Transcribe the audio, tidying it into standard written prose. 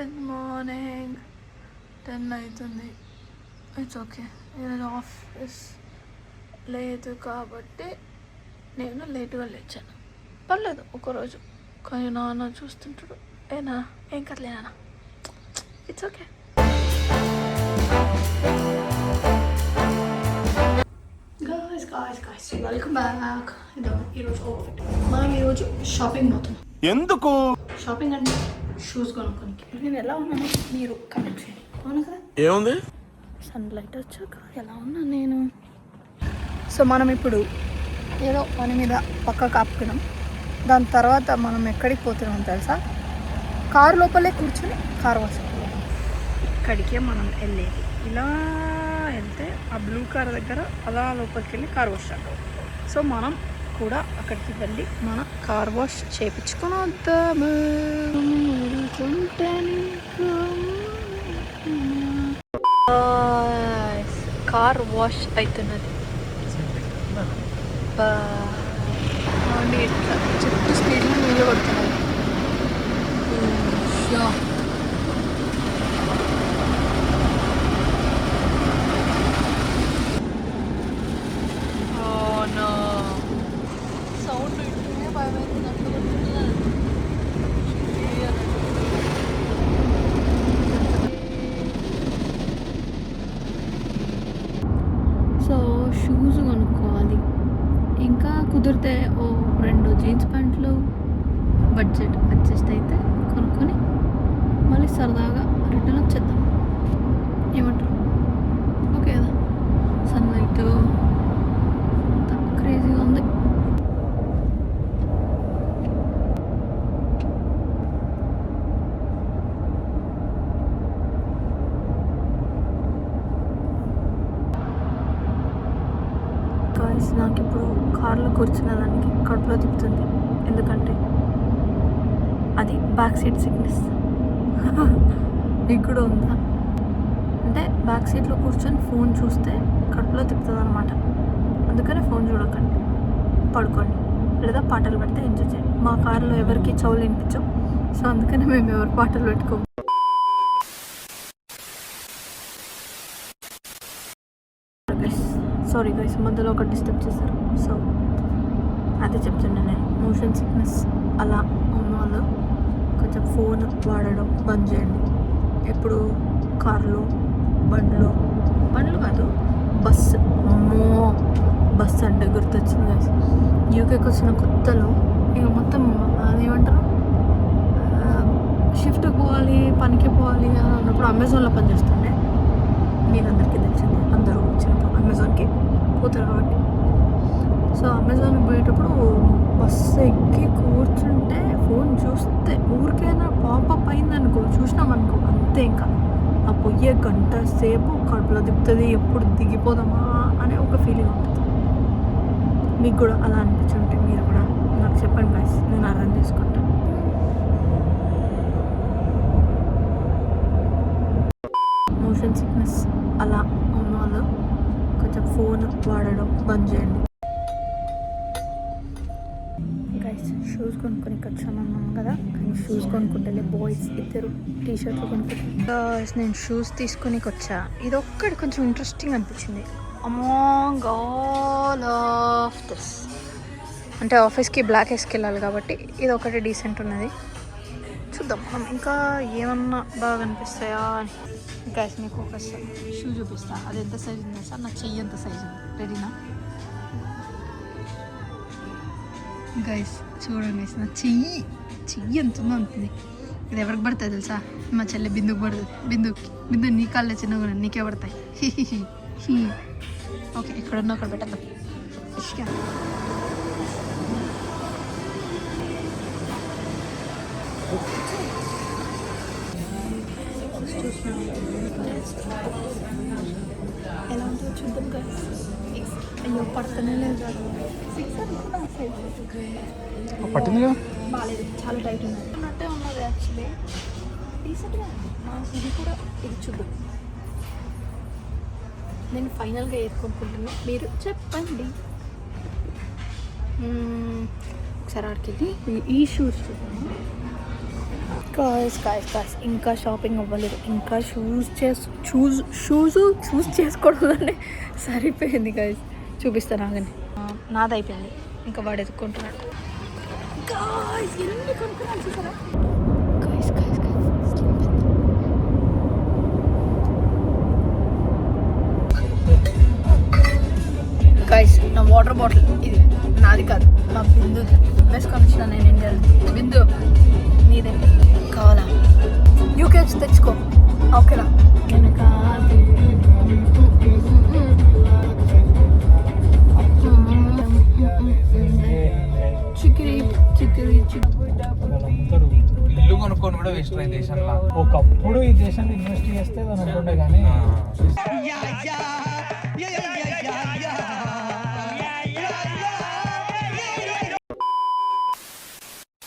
Good morning. 10 అవుతుంది. It's okay. ఈరోజు office లేదు కాబట్టి నేను లేట్గా లేచాను. పర్లేదు ఒకరోజు. కానీ నాన్న చూస్తుంటాడు. ఏనా ఏం కదలేనా, it's okay. Guys welcome back. ఈరోజు అవుట్ఫిట్. మనం ఈరోజు షాపింగ్ పోతున్నాం. ఎందుకు షాపింగ్ అంటే షూస్ కొనుక్కోనికి. నేను ఎలా ఉన్నాను మీరు కమెంట్ చేయండి. అవును కదా, ఏముంది సన్ లైట్ వచ్చాక ఎలా ఉన్నాను నేను. సో మనం ఇప్పుడు ఏదో పని మీద పక్కకు ఆపుకున్నాం. దాని తర్వాత మనం ఎక్కడికి పోతున్నాం తెలుసా? కారు లోపలే కూర్చొని కారు వాష్ ఇక్కడికే మనం వెళ్ళేది. ఇలా వెళ్తే ఆ బ్లూ కార్ దగ్గర అలా లోపలికి వెళ్ళి కార్ వాష్ చేద్దాం. సో మనం కూడా అక్కడికి వెళ్ళి మన కార్ వాష్ చేయించుకొని వద్దాము. కార్ వాష్ అవుతున్నది. చుట్టూ స్పీడ్లో నీళ్ళు కొడుతున్నది. సౌండ్ వింటూనే భయమవుతున్నట్లు కొడుతున్నది. సో షూస్ కొనుక్కోవాలి. ఇంకా కుదిరితే ఓ 2 జీన్స్ ప్యాంట్లు బడ్జెట్ అడ్జస్ట్ అయితే కొనుక్కొని మళ్ళీ సరదాగా రిటర్న్ వచ్చేద్దాం. ఏమంటారు? ఓకే కదా. సన్లైట్ అంతా క్రేజీగా ఉంది. నాకు ఇప్పుడు కార్లో కూర్చున్న దానికి కడుపులో తిప్పుతుంది. ఎందుకంటే అది బ్యాక్ సీట్ సిక్నెస్. మీకు కూడా ఉందా? అంటే బ్యాక్ సీట్లో కూర్చొని ఫోన్ చూస్తే కడుపులో తిప్పుతుంది అనమాట. అందుకనే ఫోన్ చూడకండి, పడుకోండి లేదా పాటలు పెడితే ఎంజాయ్ చేయండి. మా కార్లో ఎవరికి చెవులు వినిపించవు. సో అందుకనే మేము ఎవరు పాటలు పెట్టుకోము. సారీ గైస్, మధ్యలో ఒకటి డిస్టర్బ్ చేశారు. సో అదే చెప్తుండే నేను, మోషన్ సిక్నెస్ అలా ఉన్న వాళ్ళు కొంచెం ఫోన్ వాడడం బంద్ చేయండి. ఎప్పుడు కార్లో బండ్లు కాదు, బస్సు. అమ్మో, బస్సు అంటే గుర్తొచ్చింది గైస్. యూకేకి వచ్చిన కొత్తలో ఇక మొత్తం అదేమంటారు, షిఫ్ట్కి పోవాలి, పనికి పోవాలి అని అన్నప్పుడు అమెజాన్లో పనిచేస్తుండే. మీకు అందరికీ తెలిసింది, అందరూ వచ్చినప్పుడు అమెజాన్కి పోతారు కాబట్టి. సో అమెజాన్కి పోయేటప్పుడు బస్సు ఎక్కి కూర్చుంటే ఫోన్ చూస్తే ఊరికైనా పాపప్ అయిందనుకో, చూసినామనుకో అంతే. ఇంకా ఆ పొయ్యే గంట సేపు కడుపులో తిప్పుతుంది. ఎప్పుడు దిగిపోదామా అనే ఒక ఫీలింగ్ ఉంటుంది. మీకు కూడా అలా అనిపించుంటే మీరు కూడా నాకు చెప్పండి గైస్, నేను అర్థం చేసుకుంటాను. మోషన్ సిక్నెస్ అలా ఉన్న వాళ్ళు కొంచెం ఫోన్ వాడడం బంద్ చేయండి. గైస్ షూస్ కొనుక్కొని వచ్చామన్నాం కదా, కానీ షూస్ కొనుక్కుంటే బాయ్స్ ఇద్దరు టీషర్ట్లు కొనుక్కుంటారు. నేను షూస్ తీసుకొని వచ్చా. ఇది ఒక్కటి కొంచెం ఇంట్రెస్టింగ్ అనిపించింది. అమాంగ్ ఆల్ ఆఫ్ దిస్ అంటే ఆఫీస్కి బ్లాక్ వేసుకెళ్ళాలి కాబట్టి ఇది ఒకటి డీసెంట్ ఉన్నది. చూద్దాం మనం ఇంకా ఏమన్నా బాగా అనిపిస్తాయా అని. గైస్ మీకు ఒక షూ చూపిస్తా. అది ఎంత సైజు ఉంది సార్? నా చెయ్యి ఎంత సైజు ఉంది. రెడీనా గైస్? చూడండి గైస్, నా చెయ్యి ఎంత ఉందో అంటుంది. ఇది ఎవరికి పడుతుంది తెలుసా? మా చెల్లె బిందుకు పడుతుంది. బిందు నీ కాళ్ళే చిన్నగా ఉన్నాయి, నీకే పడతాయి. ఓకే, ఎక్కడున్నా అక్కడ పెట్టద్దాం. ఎలా ఉంటుందో చూద్దాం గైస్. అయ్యో పడుతూనే లేదు. పట్టిందిగా, బాగాలేదు, చాలా టైట్ ఉన్నది. అన్నట్టే ఉన్నది యాక్చువల్లీ. డీసెంట్గా ఇది కూడా. ఇది చూద్దాం. నేను ఫైనల్గా ఏరుకుంటున్నాను, మీరు చెప్పండి. ఒకసారి ఆడికెళ్ళి ఈ షూస్ చూద్దాము. కాయస్ ఇంకా షాపింగ్ అవ్వలేదు. ఇంకా షూస్ చేసుకోవడంలోనే సరిపోయింది గాయస్. చూపిస్తాను ఆగండి. నాది అయిపోయింది, ఇంకా వాడు ఎత్తుకుంటున్నాడు. గాయస్ ఎన్ని కొనుక్కున్నాను చూసారా. గాయస్ నా వాటర్ బాటిల్ ఇది నాది కాదు, మా బిందు బెస్ట్ కొనిచ్చిన నేను ఇండియా. బిందు నీదే కావాలా? యూకే వచ్చి తెచ్చుకో, ఓకేనా? ఇల్లు కొనుక్కొని కూడా వేస్ట్ అయింది దేశంలో. ఒకప్పుడు ఈ దేశంలో ఇన్వెస్ట్ చేస్తే ఉంటుండే కానీ